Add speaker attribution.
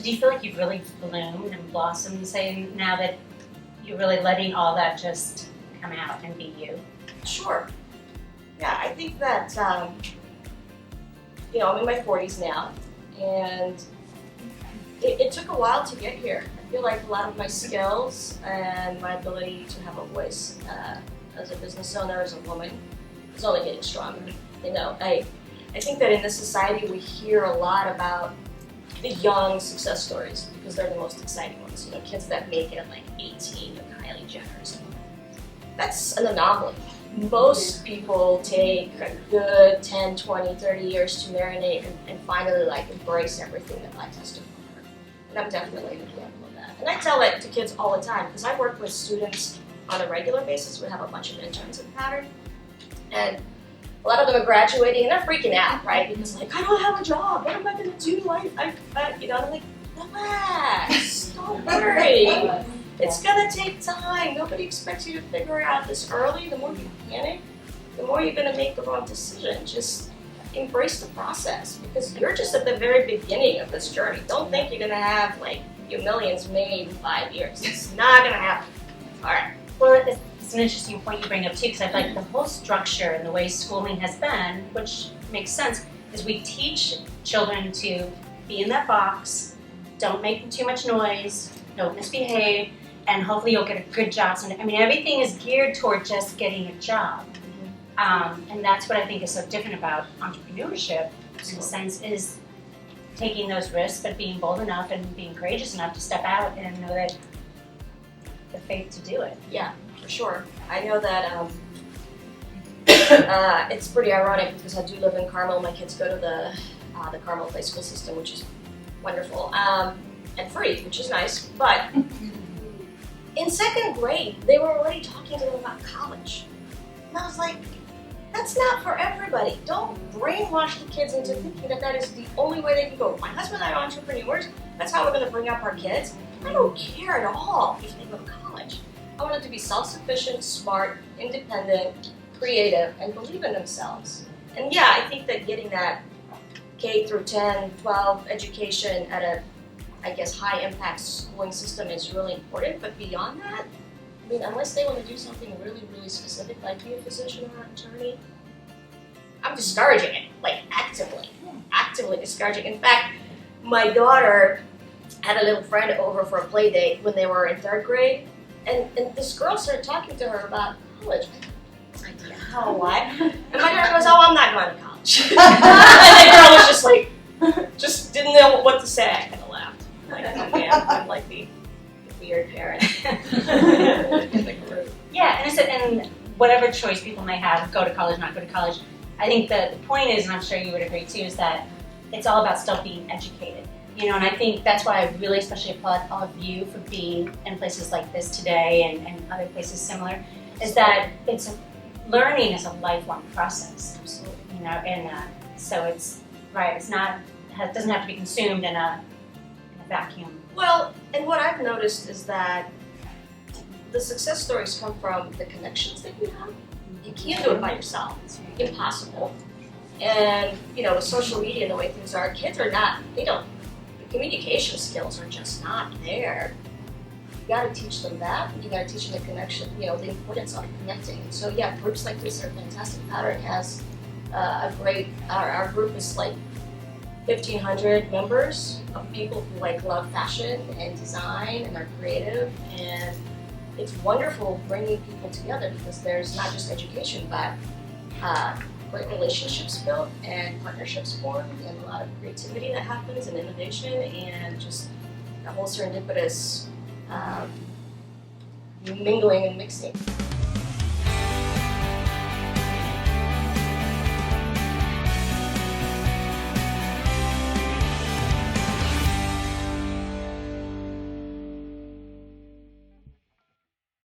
Speaker 1: do you feel like you've really bloomed and blossomed, say, now that you're really letting all that just come out and be you?
Speaker 2: Sure. Yeah, I think that, you know, I'm in my 40s now, and it took a while to get here. I feel like a lot of my skills and my ability to have a voice as a business owner, as a woman, is only getting stronger. You know, I think that in this society we hear a lot about the young success stories because they're the most exciting ones. You know, kids that make it at like 18 and Kylie Jenner's. That's an anomaly. Most people take a good 10, 20, 30 years to marinate and finally like embrace everything that life has to offer. And I'm definitely an example of that. And I tell that to kids all the time because I work with students on a regular basis. We have a bunch of interns at Pattern. And a lot of them are graduating and they're freaking out, right? Because like, I don't have a job. What am I going to do? You know, I'm like, relax, don't worry. It's going to take time. Nobody expects you to figure it out this early. The more you panic, the more you're going to make the wrong decision. Just embrace the process because you're just at the very beginning of this journey. Don't think you're going to have like your millions made in 5 years. It's not going to happen. All right.
Speaker 1: Well, it's an interesting point you bring up too, because I feel like the whole structure and the way schooling has been, which makes sense, is we teach children to be in that box, don't make too much noise, don't misbehave, and hopefully you'll get a good job. I mean, everything is geared toward just getting a job. And that's what I think is so different about entrepreneurship, in a sense, is taking those risks, but being bold enough and being courageous enough to step out and know that the faith to do it.
Speaker 2: Yeah, for sure. I know that it's pretty ironic because I do live in Carmel. My kids go to the Carmel Play School system, which is wonderful, and free, which is nice. But in second grade, they were already talking to them about college. And I was like, that's not for everybody. Don't brainwash the kids into thinking that that is the only way they can go. My husband and I are entrepreneurs. That's how we're going to bring up our kids. I don't care at all if they go to college. I want them to be self-sufficient, smart, independent, creative, and believe in themselves. And yeah, I think that getting that K through 10, 12 education at a, I guess, high-impact schooling system is really important. But beyond that, I mean, unless they want to do something really, really specific, like be a physician or an attorney, I'm discouraging it, like actively discouraging. In fact, my daughter had a little friend over for a play date when they were in third grade, and this girl started talking to her about college. I was like, yeah, what? And my daughter goes, oh, I'm not going to college. And the girl was just like, just didn't know what to say. I kind of laughed. Like, oh man, I'm like the weird parent in the group.
Speaker 1: Yeah, and whatever choice people may have, go to college, not go to college, I think the point is, and I'm sure you would agree too, is that it's all about still being educated. You know, and I think that's why I really especially applaud all of you for being in places like this today and other places similar, is that learning is a lifelong process.
Speaker 2: Absolutely.
Speaker 1: You know, and so it's not, it doesn't have to be consumed in a vacuum.
Speaker 2: Well, and what I've noticed is that the success stories come from the connections that you have. You can't do it by yourself. It's impossible. And, you know, with social media and the way things are, kids are not, the communication skills are just not there. You gotta teach them that. You gotta teach them the connection, you know, the importance of connecting. And so, yeah, groups like this are fantastic. Pattern has a great, our group is like 1,500 members of people who like love fashion and design and are creative, and it's wonderful bringing people together because there's not just education but great relationships built and partnerships formed and a lot of creativity that happens and innovation and just the whole serendipitous mingling and mixing.